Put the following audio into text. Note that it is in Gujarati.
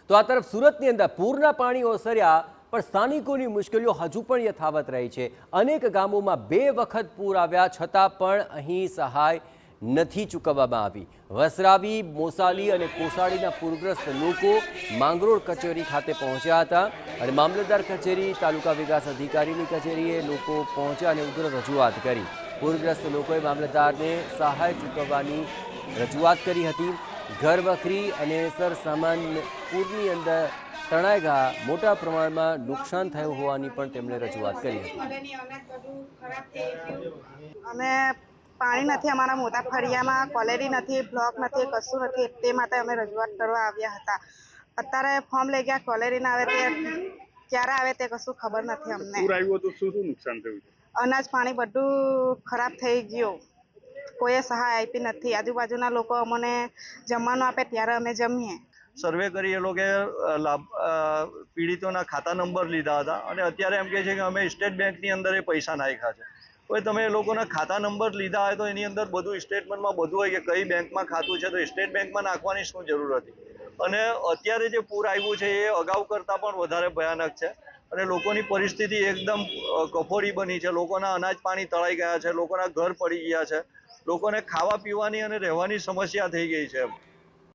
તો આ તરફ સુરતની અંદર પૂરના પાણી ઓસર્યા પણ સ્થાનિકોની મુશ્કેલીઓ હજુ પણ યથાવત રહી છે। અનેક ગામોમાં 2 વખત પૂર આવ્યા છતાં પણ અહીં સહાય નથી ચૂકવવામાં આવી। વસરાવી, મોસાલી અને કોસાડીના પૂરગ્રસ્ત લોકો માંગરોળ કચેરી ખાતે પહોંચ્યા હતા અને મામલતદાર કચેરી, તાલુકા વિકાસ અધિકારીની કચેરીએ લોકો પહોંચ્યા અને ઉગ્ર રજૂઆત કરી। પૂરગ્રસ્ત લોકોએ મામલતદારને સહાય ચૂકવવાની રજૂઆત કરી હતી। ઘર વખરી અને સરસામાન પૂરની અંદર તણાઈ ગયા, મોટા પ્રમાણમાં નુકસાન થયું હોવાની પણ તેમણે રજૂઆત કરી હતી। અમે પાણી નથી, અમારા મોટા ફળિયામાં કોલેરી નથી, બ્લોક નથી, કશું નથી, તે માટે અમે રજૂઆત કરવા આવ્યા હતા। અત્યારે ફોર્મ લઈ ગયા, કોલેરી ના આવે તે ક્યારે આવે તે કશું ખબર નથી અમને। પૂર આવ્યું તો શું નુકસાન થયું? અનાજ પાણી બધું ખરાબ થઈ ગયું, કોઈ સહાય આપી નથી। આજુબાજુના લોકો અમને જમવાનું આપે ત્યારે અમે જમીએ। સર્વે કરી એ લોકોએ પીડિતોના ખાતા નંબર લીધા હતા અને અત્યારે એમ કહે છે કે અમે સ્ટેટ બેંકની અંદર એ પૈસા નાખ્યા છે। કોઈ તમે એ લોકોના ખાતા નંબર લીધા હોય તો એની અંદર બધું સ્ટેટમેન્ટમાં બધું હોય કે કઈ બેંકમાં ખાતું છે, તો સ્ટેટ બેંકમાં નાખવાની શું જરૂર હતી? અને અત્યારે જે પૂર આવ્યું છે એ અગાઉ કરતાં પણ વધારે ભયાનક છે અને લોકોની પરિસ્થિતિ એકદમ કફોડી બની છે। લોકોના અનાજ પાણી તળાઈ ગયા છે, લોકોના ઘર પડી ગયા છે, લોકોને ખાવા પીવાની અને રહેવાની સમસ્યા થઈ ગઈ છે।